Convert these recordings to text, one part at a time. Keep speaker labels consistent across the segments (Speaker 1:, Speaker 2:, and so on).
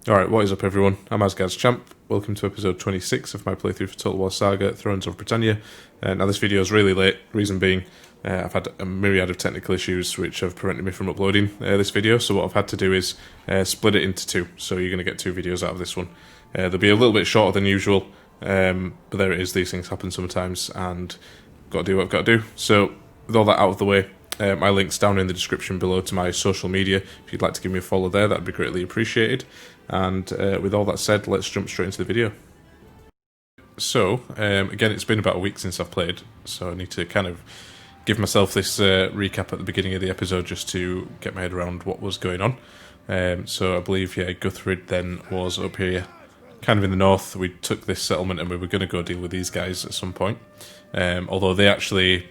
Speaker 1: Alright, what is up everyone? I'm AsgardsChamp. Welcome to episode 26 of my playthrough for Total War Saga, Thrones of Britannia. Now this video is really late, reason being I've had a myriad of technical issues which have prevented me from uploading this video, so what I've had to do is split it into two, so you're going to get two videos out of this one. They'll be a little bit shorter than usual, but there it is, these things happen sometimes, and got to do what I've got to do. So with all that out of the way, my link's down in the description below to my social media. If you'd like to give me a follow there, that'd be greatly appreciated. And with all that said, let's jump straight into the video. So, again, it's been about a week since I've played, so I need to kind of give myself this recap at the beginning of the episode just to get my head around what was going on. So I believe, yeah, Guthfrid then was up here, kind of in the north. We took this settlement and we were going to go deal with these guys at some point. Although they actually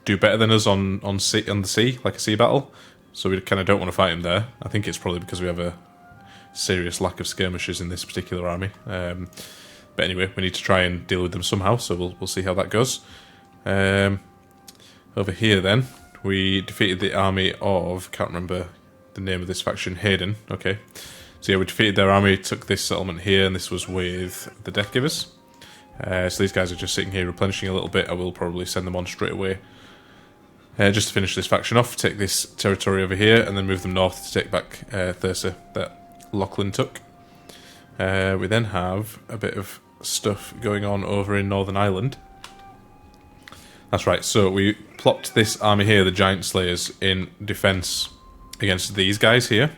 Speaker 1: do better than us on the sea, like a sea battle, so we kind of don't want to fight them there. I think it's probably because we have a serious lack of skirmishers in this particular army. But anyway, we need to try and deal with them somehow, so we'll see how that goes. Over here then, we defeated the army of, can't remember the name of this faction, Hayden, okay. So yeah, we defeated their army, took this settlement here, and this was with the Death Givers. So these guys are just sitting here replenishing a little bit. I will probably send them on straight away. Just to finish this faction off, take this territory over here, and then move them north to take back Thursa that Lachlan took. We then have a bit of stuff going on over in Northern Ireland. That's right, so we plopped this army here, the Giant Slayers, in defence against these guys here,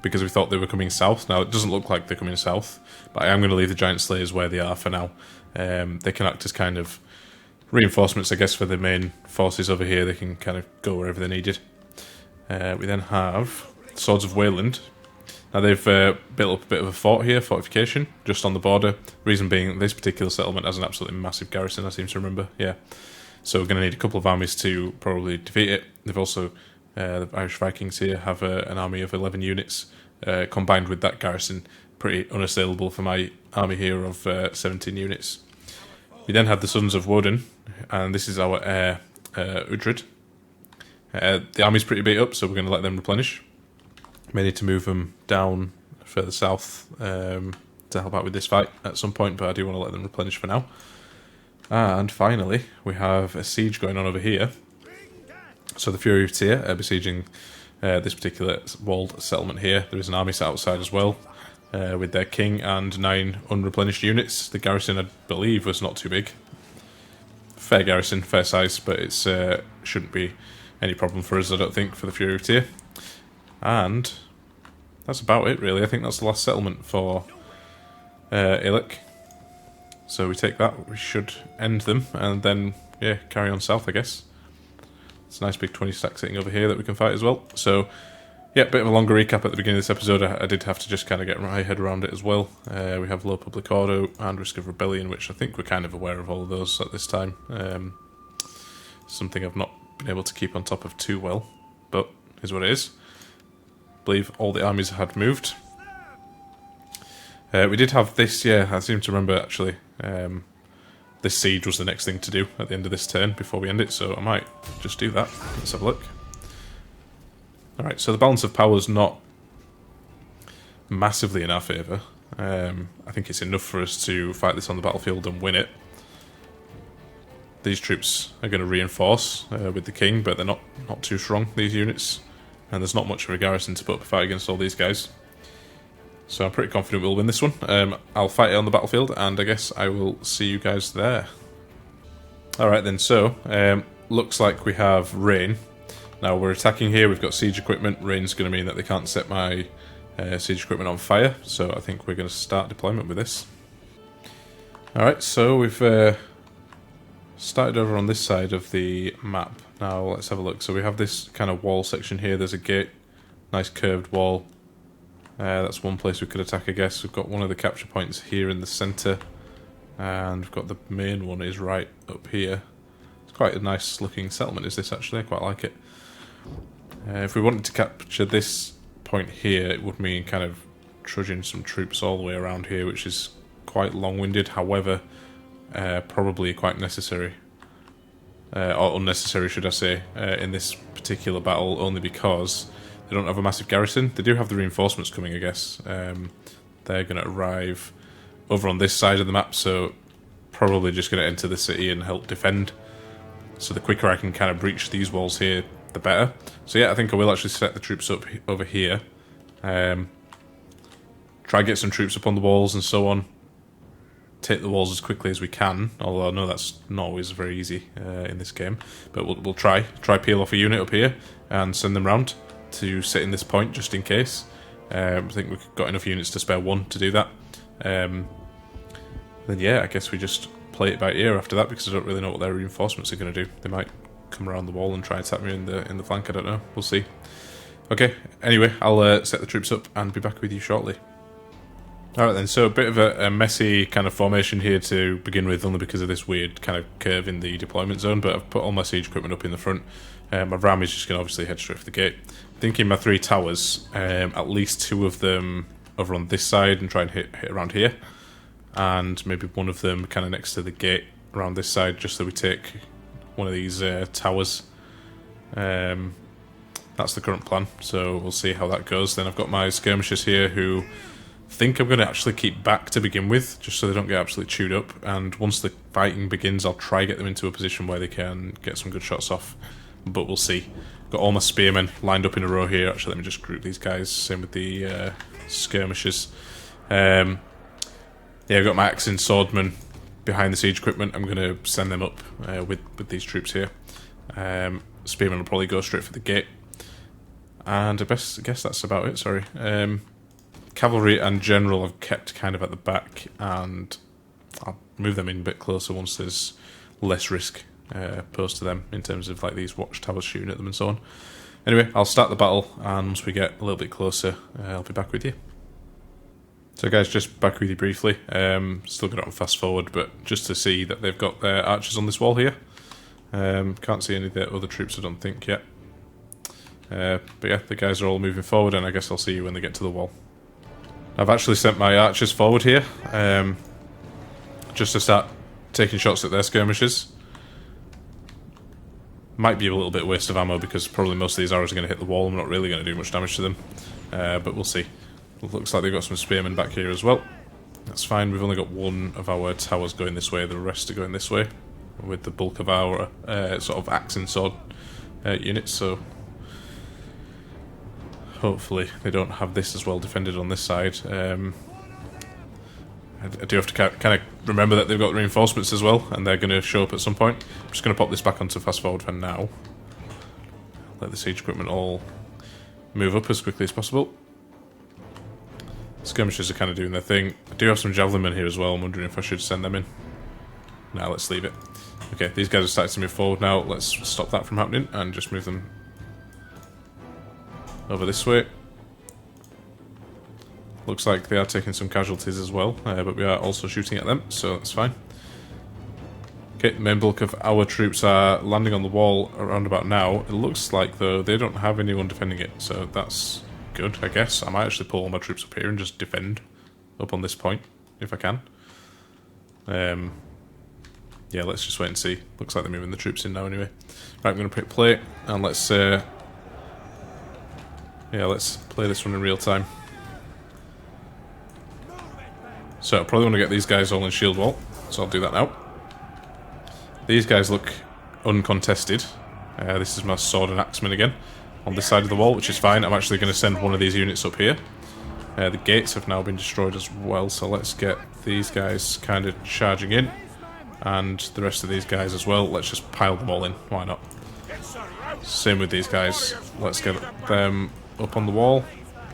Speaker 1: because we thought they were coming south. Now, it doesn't look like they're coming south, but I am going to leave the Giant Slayers where they are for now. They can act as kind of reinforcements, I guess, for the main forces over here. They can kind of go wherever they're needed. We then have Swords of Wayland. Now they've built up a bit of a fort here, fortification, just on the border. Reason being, this particular settlement has an absolutely massive garrison, I seem to remember, yeah. So we're going to need a couple of armies to probably defeat it. They've also, the Irish Vikings here, have an army of 11 units, combined with that garrison, pretty unassailable for my army here of 17 units. We then have the Sons of Woden, and this is our heir, Uhtred. The army's pretty beat up, so we're going to let them replenish. May need to move them down further south to help out with this fight at some point, but I do want to let them replenish for now. And finally, we have a siege going on over here. So the Fury of Tyr are besieging this particular walled settlement here. There is an army sat outside as well, with their king and 9 unreplenished units. The garrison, I believe, was not too big. Fair garrison, fair size, but it shouldn't be any problem for us, I don't think, for the Fury of Tyr. And that's about it, really. I think that's the last settlement for Illic. So we take that, we should end them, and then, yeah, carry on south, I guess. It's a nice big 20 stack sitting over here that we can fight as well. So, yeah, bit of a longer recap at the beginning of this episode. I did have to just kind of get my head around it as well. We have low public order and risk of rebellion, which I think we're kind of aware of all of those at this time. Something I've not been able to keep on top of too well, but is what it is. I believe all the armies had moved. We did have this, yeah, I seem to remember actually. This siege was the next thing to do at the end of this turn before we end it, so I might just do that. Let's have a look. Alright, so the balance of power is not massively in our favour. I think it's enough for us to fight this on the battlefield and win it. These troops are going to reinforce with the king, but they're not too strong, these units. And there's not much of a garrison to put up a fight against all these guys. So I'm pretty confident we'll win this one. I'll fight it on the battlefield, and I guess I will see you guys there. Alright then, so, looks like we have rain. Now we're attacking here, we've got siege equipment. Rain's going to mean that they can't set my siege equipment on fire, so I think we're going to start deployment with this. Alright, so we've started over on this side of the map. Now let's have a look. So we have this kind of wall section here, there's a gate, nice curved wall. That's one place we could attack, I guess. We've got one of the capture points here in the centre, and we've got the main one is right up here. It's quite a nice looking settlement, is this actually? I quite like it. If we wanted to capture this point here, it would mean kind of trudging some troops all the way around here, which is quite long-winded, however, probably quite necessary. Or unnecessary, should I say, in this particular battle, only because they don't have a massive garrison. They do have the reinforcements coming, I guess. they're going to arrive over on this side of the map, so probably just going to enter the city and help defend. So the quicker I can kind of breach these walls here, the better. So yeah, I think I will actually set the troops up over here. Try and get some troops up on the walls and so on. Take the walls as quickly as we can, although I know that's not always very easy in this game. But we'll try peel off a unit up here and send them round to sit in this point just in case. I think we've got enough units to spare one to do that. Then yeah, I guess we just play it by ear after that, because I don't really know what their reinforcements are going to do. They might come around the wall and try and attack me in the flank, I don't know. We'll see. Okay, anyway, I'll set the troops up and be back with you shortly. Alright then, so a bit of a messy kind of formation here to begin with, only because of this weird kind of curve in the deployment zone, but I've put all my siege equipment up in the front. My ram is just going to obviously head straight for the gate. Thinking my 3 towers, at least 2 of them over on this side and try and hit around here, and maybe one of them kind of next to the gate around this side, just so we take one of these towers. That's the current plan, so we'll see how that goes. Then I've got my skirmishers here who I think I'm going to actually keep back to begin with, just so they don't get absolutely chewed up, and once the fighting begins I'll try get them into a position where they can get some good shots off, but we'll see. Got all my spearmen lined up in a row here. Actually, let me just group these guys, same with the skirmishers. Yeah, I've got my axing swordmen behind the siege equipment. I'm going to send them up with these troops here. Spearmen will probably go straight for the gate, and I guess that's about it, sorry. Cavalry and general I've kept kind of at the back, and I'll move them in a bit closer once there's less risk posed to them in terms of like these watchtowers shooting at them and so on. Anyway, I'll start the battle, and once we get a little bit closer, I'll be back with you. So guys, just back with you briefly. Still got it on fast forward, but just to see that they've got their archers on this wall here. Can't see any of their other troops, I don't think, yet. But yeah, the guys are all moving forward, and I guess I'll see you when they get to the wall. I've actually sent my archers forward here, just to start taking shots at their skirmishers. Might be a little bit waste of ammo, because probably most of these arrows are going to hit the wall. I'm not really going to do much damage to them, but we'll see. It looks like they've got some spearmen back here as well. That's fine, we've only got one of our towers going this way, the rest are going this way, with the bulk of our sort of axe and sword units, so hopefully they don't have this as well defended on this side. I do have to kind of remember that they've got reinforcements as well, and they're going to show up at some point. I'm just going to pop this back onto fast forward for now. Let the siege equipment all move up as quickly as possible. Skirmishers are kind of doing their thing. I do have some javelin men here as well. I'm wondering if I should send them in. Nah, let's leave it. Okay, these guys are starting to move forward now. Let's stop that from happening and just move them over this way. Looks like they are taking some casualties as well, but we are also shooting at them, so that's fine. Okay, the main bulk of our troops are landing on the wall around about now. It looks like, though, they don't have anyone defending it, so that's good, I guess. I might actually pull all my troops up here and just defend up on this point, if I can. Yeah, let's just wait and see. Looks like they're moving the troops in now anyway. Right, I'm going to pick play, and let's play this one in real time. So I probably want to get these guys all in shield wall, so I'll do that now. These guys look uncontested. This is my sword and axeman again on this side of the wall, which is fine. I'm actually going to send one of these units up here. The gates have now been destroyed as well, so let's get these guys kind of charging in, and the rest of these guys as well. Let's just pile them all in, why not? Same with these guys. Let's get them up on the wall,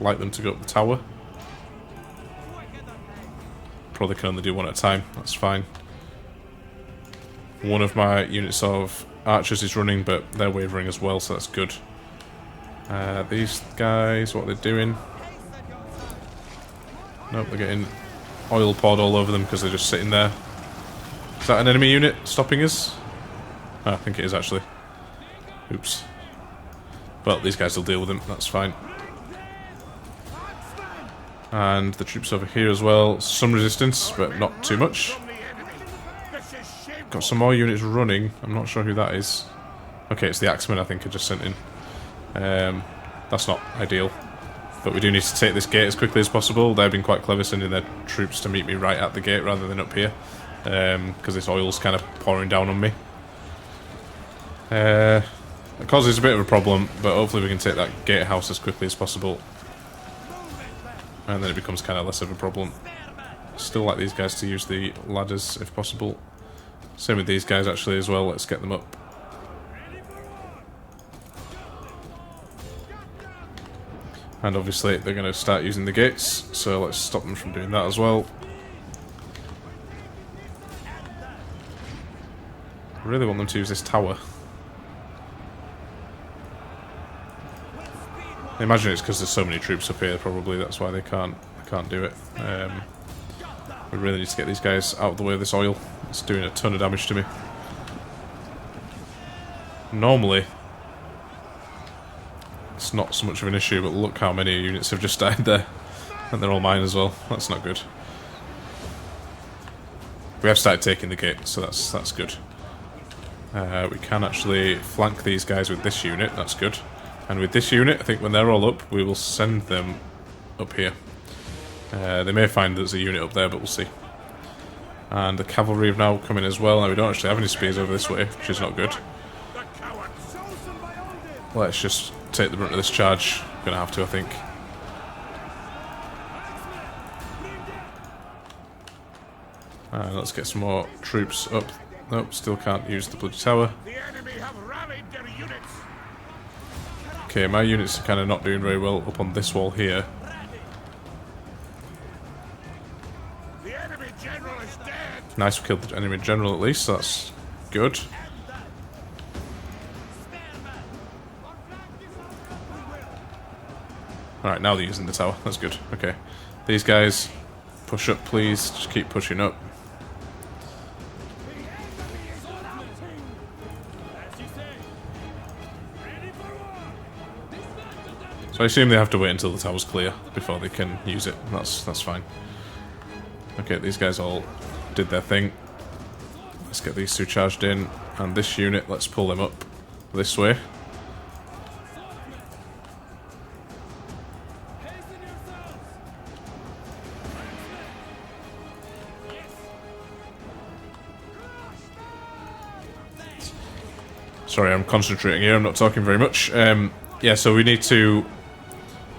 Speaker 1: like them to go up the tower. Probably can only do one at a time, that's fine. One of my units of archers is running, but they're wavering as well, so that's good. These guys, what are they doing? Nope, they're getting oil poured all over them because they're just sitting there. Is that an enemy unit stopping us? Oh, I think it is actually. Oops. Well, these guys will deal with them, that's fine. And the troops over here as well. Some resistance, but not too much. Got some more units running. I'm not sure who that is. Okay, it's the axemen I think I just sent in. That's not ideal. But we do need to take this gate as quickly as possible. They've been quite clever sending their troops to meet me right at the gate rather than up here. Because this oil's kind of pouring down on me. It causes a bit of a problem, but hopefully we can take that gatehouse as quickly as possible. And then it becomes kind of less of a problem. Still like these guys to use the ladders if possible. Same with these guys actually as well. Let's get them up. And obviously they're going to start using the gates, so let's stop them from doing that as well. I really want them to use this tower. I imagine it's because there's so many troops up here, probably that's why they can't do it. We really need to get these guys out of the way of this oil. It's doing a ton of damage to me. Normally it's not so much of an issue, but look how many units have just died there. And they're all mine as well. That's not good. We have started taking the gate, so that's good. We can actually flank these guys with this unit, that's good. And with this unit, I think when they're all up, we will send them up here. They may find there's a unit up there, but we'll see. And the cavalry have now come in as well. Now we don't actually have any spears over this way, which is not good. Let's just take the brunt of this charge. Gonna have to, I think. Let's get some more troops up. Nope, still can't use the bloody tower. Okay, my units are kind of not doing very well up on this wall here. Nice, we killed the enemy general at least, so that's good. Alright, now they're using the tower, that's good. Okay, these guys, push up please, just keep pushing up. So I assume they have to wait until the tower's clear before they can use it. That's fine. Okay, these guys all did their thing. Let's get these two charged in, and this unit, let's pull them up this way. Sorry, I'm concentrating here, I'm not talking very much. Yeah, so we need to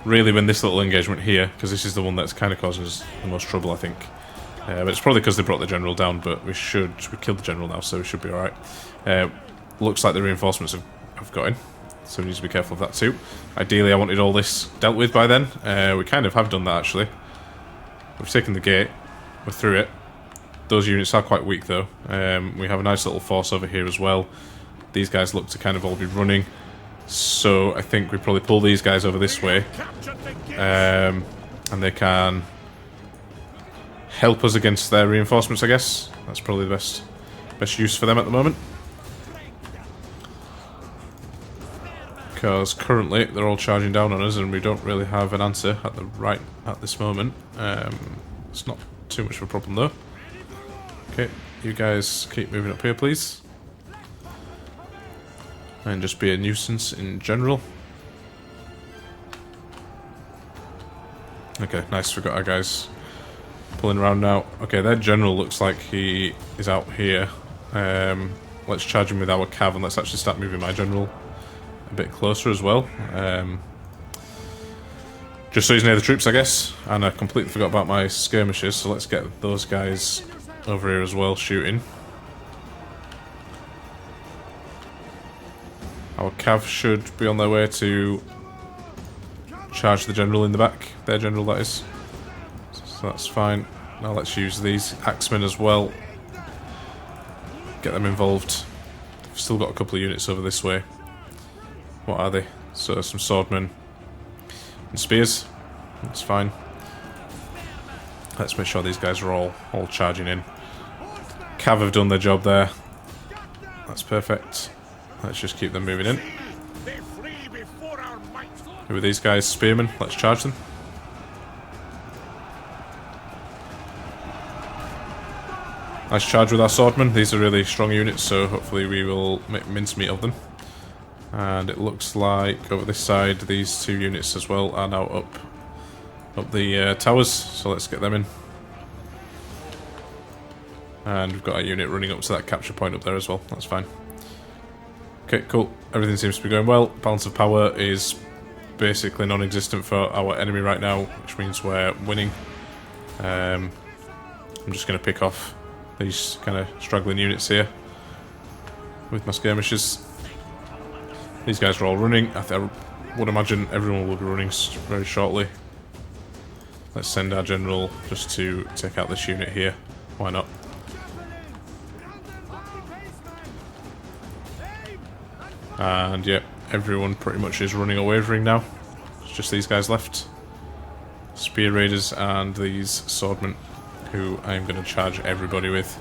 Speaker 1: really win this little engagement here, because this is the one that's kind of causing us the most trouble, I think. But it's probably because they brought the general down, but we killed the general now, so we should be alright. Looks like the reinforcements have got in, so we need to be careful of that too. Ideally, I wanted all this dealt with by then. We kind of have done that, actually. We've taken the gate, we're through it. Those units are quite weak, though. We have a nice little force over here as well. These guys look to kind of all be running. So I think we probably pull these guys over this way, and they can help us against their reinforcements, I guess. That's probably the best use for them at the moment. Because currently they're all charging down on us and we don't really have an answer at this moment. It's not too much of a problem though. Okay, you guys keep moving up here please. And just be a nuisance in general. Okay, nice, we've got our guys pulling around now. Okay, their general looks like he is out here. Let's charge him with our cav and let's actually start moving my general a bit closer as well. Just so he's near the troops, I guess. And I completely forgot about my skirmishers, so let's get those guys over here as well, shooting. Our cav should be on their way to charge the general in the back. Their general, that is. So that's fine. Now let's use these axemen as well. Get them involved. We've still got a couple of units over this way. What are they? So some swordmen and spears. That's fine. Let's make sure these guys are all charging in. Cav have done their job there. That's perfect. Let's just keep them moving in. Who are these guys? Spearmen. Let's charge them. Nice charge with our swordmen. These are really strong units, so hopefully we will make mincemeat of them. And it looks like over this side, these two units as well are now up up the towers, so let's get them in. And we've got a unit running up to that capture point up there as well, that's fine. Okay, cool. Everything seems to be going well. Balance of power is basically non-existent for our enemy right now, which means we're winning. I'm just going to pick off these kind of struggling units here with my skirmishers. These guys are all running. I would imagine everyone will be running very shortly. Let's send our general just to take out this unit here. Why not? And yeah, everyone pretty much is running or wavering now. It's just these guys left. Spear raiders and these swordmen, who I'm going to charge everybody with.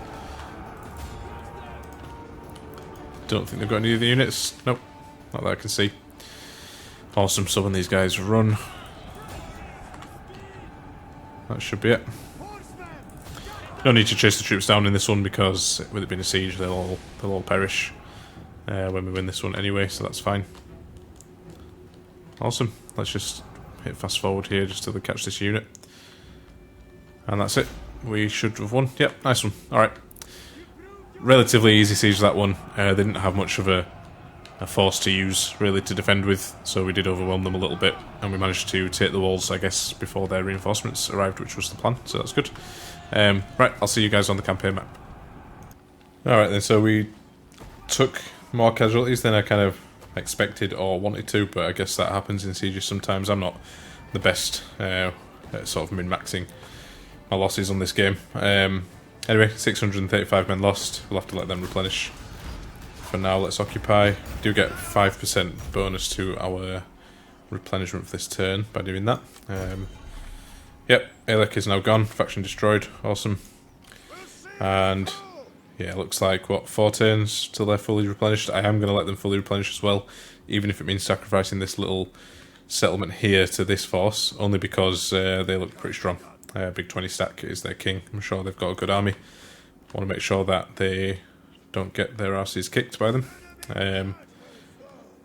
Speaker 1: Don't think they've got any of the units. Nope, not that I can see. Awesome, so when these guys run, that should be it. No need to chase the troops down in this one because with it being a siege, they'll all perish when we win this one anyway, so that's fine. Awesome. Let's just hit fast forward here just till they catch this unit. And that's it. We should have won. Yep, nice one. Alright. Relatively easy siege, that one. They didn't have much of a force to use, really, to defend with, so we did overwhelm them a little bit, and we managed to take the walls, I guess, before their reinforcements arrived, which was the plan, so that's good. Right, I'll see you guys on the campaign map. Alright then, so we took more casualties than I kind of expected or wanted to, but I guess that happens in sieges sometimes. I'm not the best at sort of min-maxing my losses on this game. Anyway, 635 men lost. We'll have to let them replenish. For now, let's occupy. We do get 5% bonus to our replenishment for this turn by doing that. Yep, Alec is now gone. Faction destroyed. Awesome. And yeah, it looks like, what, 4 turns till they're fully replenished. I am going to let them fully replenish as well, even if it means sacrificing this little settlement here to this force, only because they look pretty strong. Big 20 stack is their king. I'm sure they've got a good army. Want to make sure that they don't get their arses kicked by them.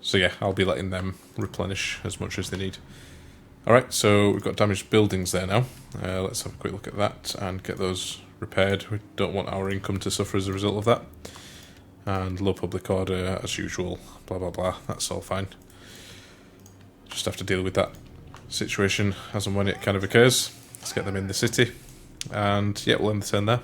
Speaker 1: So yeah, I'll be letting them replenish as much as they need. Alright, so we've got damaged buildings there now. Let's have a quick look at that and get those repaired. We don't want our income to suffer as a result of that. And low public order as usual, blah blah blah, that's all fine. Just have to deal with that situation as and when it kind of occurs. Let's get them in the city, and yeah, we'll end the turn there.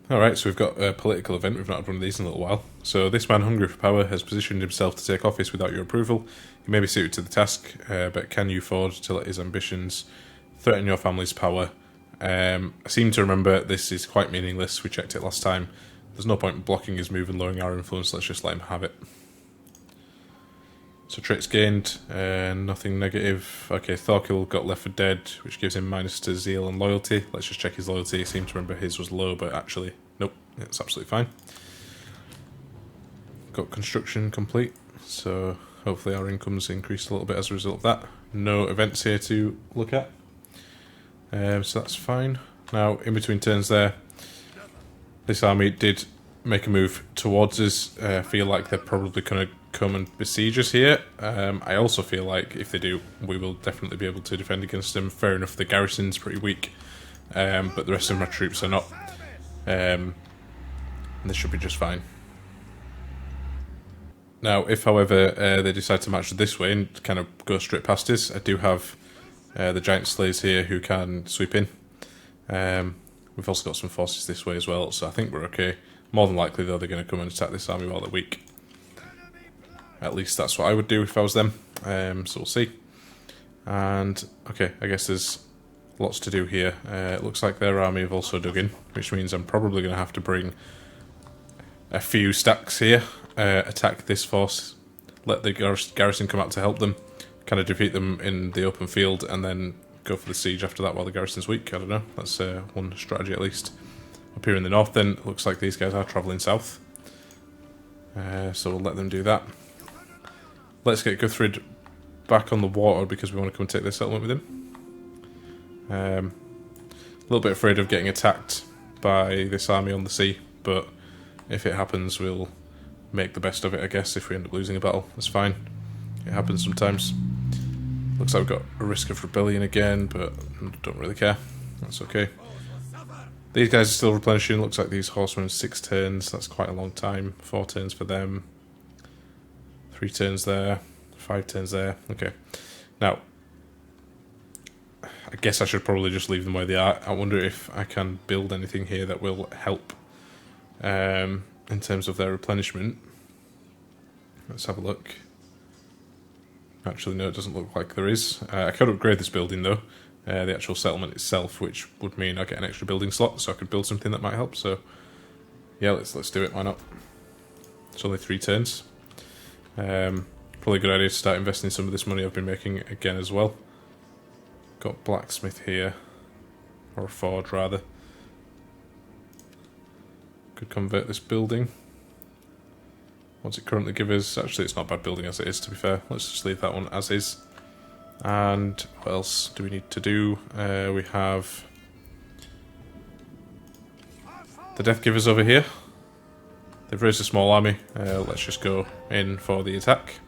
Speaker 1: Alright, so we've got a political event. We've not had one of these in a little while. So this man, hungry for power, has positioned himself to take office without your approval. He may be suited to the task, but can you afford to let his ambitions threaten your family's power? I seem to remember this is quite meaningless. We checked it last time. There's no point in blocking his move and lowering our influence. Let's just let him have it. So traits gained, nothing negative. Okay, Thorkill got left for dead, which gives him minus to zeal and loyalty. Let's just check his loyalty. I seem to remember his was low, but actually, nope, it's absolutely fine. Got construction complete, so hopefully our income's increased a little bit as a result of that. No events here to look at, so that's fine. Now, in between turns there, this army did make a move towards us. I feel like they're probably going to come and besiege us here. I also feel like if they do, we will definitely be able to defend against them. Fair enough, the garrison's pretty weak, but the rest of my troops are not. And this should be just fine. Now, if however they decide to march this way and kind of go straight past us, I do have the giant slayers here who can sweep in. We've also got some forces this way as well, so I think we're okay. More than likely, though, they're going to come and attack this army while they're weak. At least that's what I would do if I was them. So we'll see. And, okay, I guess there's lots to do here. It looks like their army have also dug in, which means I'm probably going to have to bring a few stacks here, attack this force, let the garrison come out to help them, kind of defeat them in the open field, and then go for the siege after that while the garrison's weak. I don't know. That's one strategy at least. Up here in the north, then, it looks like these guys are travelling south. So we'll let them do that. Let's get Guthfrid back on the water because we want to come and take this settlement with him. A little bit afraid of getting attacked by this army on the sea, but if it happens, we'll make the best of it, I guess. If we end up losing a battle, that's fine. It happens sometimes. Looks like we've got a risk of rebellion again, but don't really care. That's okay. These guys are still replenishing. Looks like these horsemen 6 turns. That's quite a long time. 4 turns for them. 3 turns there. 5 turns there. Okay. Now, I guess I should probably just leave them where they are. I wonder if I can build anything here that will help in terms of their replenishment. Let's have a look. Actually, no, it doesn't look like there is. I could upgrade this building, though. The actual settlement itself, which would mean I get an extra building slot, so I could build something that might help. So, yeah, let's do it. Why not? It's only 3 turns. Probably a good idea to start investing some of this money I've been making again as well. Got blacksmith here, or a forge rather. Could convert this building. What's it currently give us? Actually, it's not a bad building as it is, to be fair. Let's just leave that one as is. And what else do we need to do? We have the Death Givers over here. They've raised a small army. Let's just go in for the attack.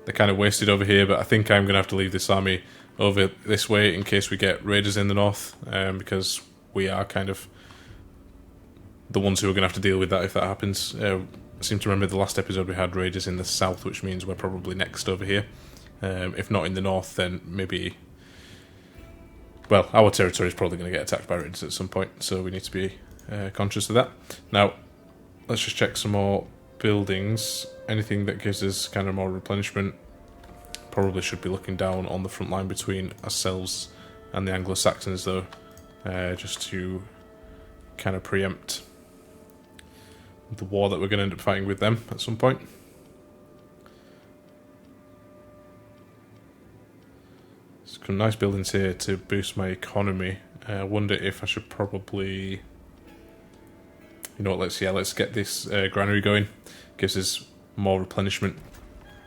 Speaker 1: They're kind of wasted over here, but I think I'm going to have to leave this army over this way in case we get raiders in the north, because we are kind of the ones who are going to have to deal with that if that happens. I seem to remember the last episode we had raiders in the south, which means we're probably next over here. If not in the north, then maybe... Well, our territory is probably going to get attacked by raiders at some point, so we need to be conscious of that. Now, let's just check some more buildings. Anything that gives us kind of more replenishment. Probably should be looking down on the front line between ourselves and the Anglo-Saxons, though, just to kind of preempt the war that we're going to end up fighting with them at some point. Some nice buildings here to boost my economy. I wonder if I should probably... You know what, let's get this granary going. Gives us more replenishment.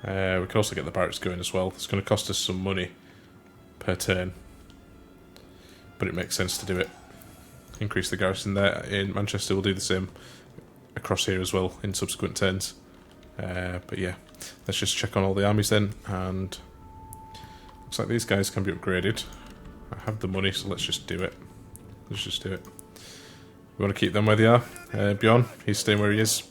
Speaker 1: We can also get the barracks going as well. It's going to cost us some money per turn, but it makes sense to do it. Increase the garrison there in Manchester. We'll do the same across here as well in subsequent turns. But yeah, let's just check on all the armies then, and looks like these guys can be upgraded. I have the money, so let's just do it. Let's just do it. We want to keep them where they are. Bjorn, he's staying where he is.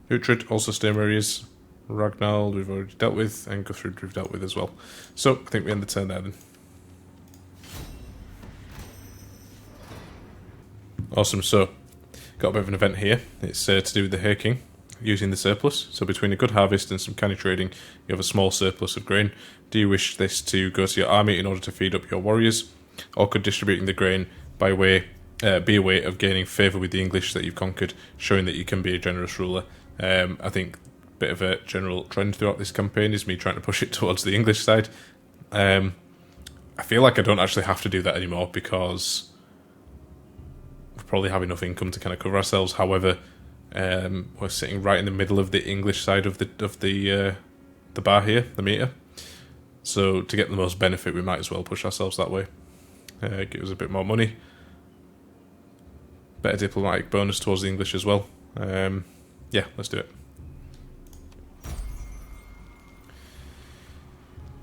Speaker 1: Guthfrid also staying where he is. Ragnald we've already dealt with, and Guthfrid we've dealt with as well. So I think we end the turn there then. Awesome, so got a bit of an event here. It's to do with the Hay King, using the surplus. So between a good harvest and some canny trading, you have a small surplus of grain. Do you wish this to go to your army in order to feed up your warriors? Or could distributing the grain by way be a way of gaining favour with the English that you've conquered, showing that you can be a generous ruler? I think a bit of a general trend throughout this campaign is me trying to push it towards the English side. I feel like I don't actually have to do that anymore because we probably have enough income to kind of cover ourselves. However, we're sitting right in the middle of the English side of the bar here, the meter. So to get the most benefit, we might as well push ourselves that way. Give us a bit more money. Better diplomatic bonus towards the English as well. Yeah, let's do it.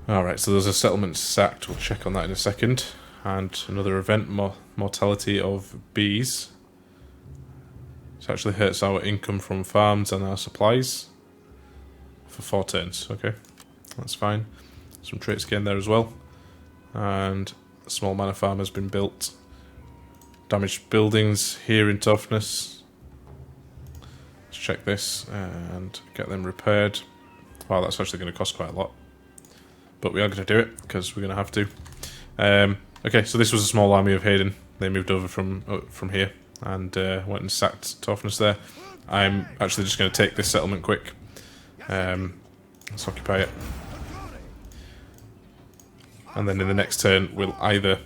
Speaker 1: Alright, so there's a settlement sacked. We'll check on that in a second. And another event, mortality of bees. This actually hurts our income from farms and our supplies. For 4 turns, okay. That's fine. Some traits gained there as well. And a small manor farm has been built. Damaged buildings here in toughness. Let's check this and get them repaired. Wow, that's actually going to cost quite a lot. But we are going to do it, because we're going to have to. Okay, so this was a small army of Hayden. They moved over from here and went and sacked toughness there. I'm actually just going to take this settlement quick. Let's occupy it. And then in the next turn, we'll either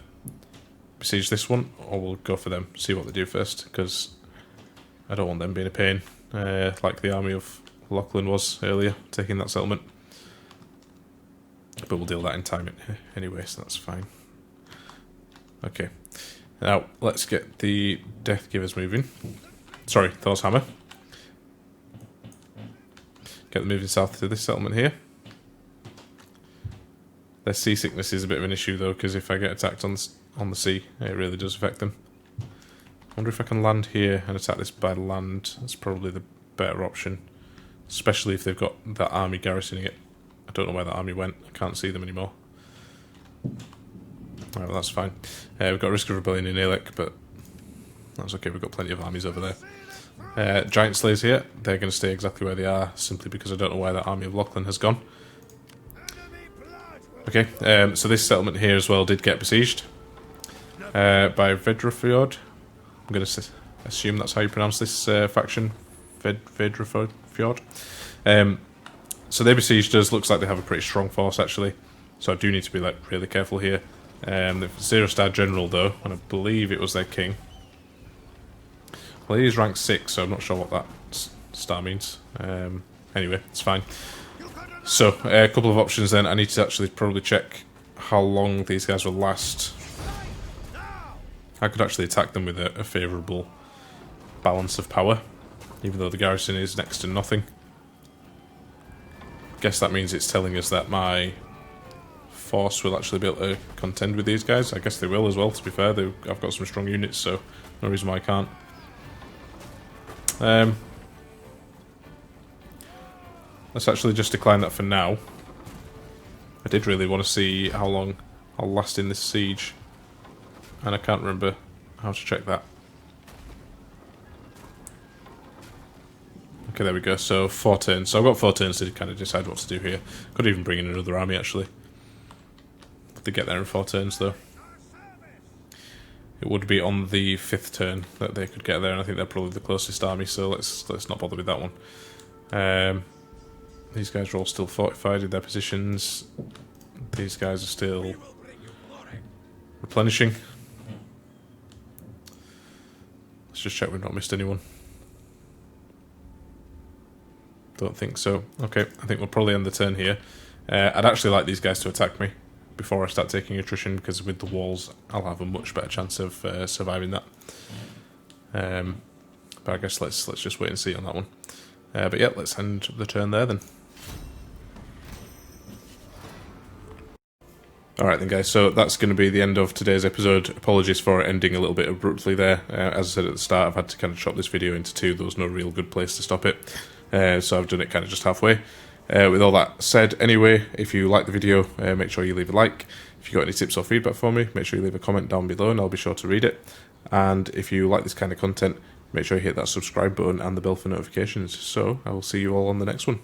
Speaker 1: besiege this one, or we'll go for them, see what they do first, because I don't want them being a pain, like the army of Lachlan was earlier, taking that settlement. But we'll deal that in time anyway, so that's fine. Okay, now let's get the Death Givers moving. Sorry, Thor's Hammer. Get them moving south to this settlement here. Their seasickness is a bit of an issue though, because if I get attacked on the sea, it really does affect them. I wonder if I can land here and attack this by land. That's probably the better option, especially if they've got that army garrisoning it. I don't know where that army went. I can't see them anymore. Alright, well that's fine. We've got risk of rebellion in Alec, but that's okay. We've got plenty of armies over there. Giant Slayers here. They're going to stay exactly where they are, simply because I don't know where that army of Lachlan has gone. Okay, so this settlement here as well did get besieged by Vedrafjord. I'm going to assume that's how you pronounce this faction, Vedrafjord. So they besieged us. Looks like they have a pretty strong force actually, so I do need to be like really careful here. The 0-star general though, and I believe it was their king. Well, he is rank 6, so I'm not sure what that star means. Anyway, it's fine. So, a couple of options then. I need to actually probably check how long these guys will last. I could actually attack them with a favourable balance of power, even though the garrison is next to nothing. Guess that means it's telling us that my force will actually be able to contend with these guys. I guess they will as well, to be fair. I've got some strong units, so no reason why I can't. Let's actually just decline that for now. I did really want to see how long I'll last in this siege, and I can't remember how to check that. Okay, there we go. So 4 turns. So I've got 4 turns to kind of decide what to do here. Could even bring in another army actually. If they get there in 4 turns though. It would be on the 5th turn that they could get there, and I think they're probably the closest army. So let's not bother with that one. These guys are all still fortified in their positions. These guys are still replenishing. Let's just check we've not missed anyone. Don't think so. Okay, I think we'll probably end the turn here. I'd actually like these guys to attack me before I start taking attrition, because with the walls I'll have a much better chance of surviving that. But I guess let's just wait and see on that one. But yeah, let's end the turn there then. Alright then guys, so that's going to be the end of today's episode. Apologies for it ending a little bit abruptly there. As I said at the start, I've had to kind of chop this video into 2. There was no real good place to stop it. So I've done it kind of just halfway. With all that said, anyway, if you like the video, make sure you leave a like. If you've got any tips or feedback for me, make sure you leave a comment down below and I'll be sure to read it. And if you like this kind of content, make sure you hit that subscribe button and the bell for notifications. So I will see you all on the next one.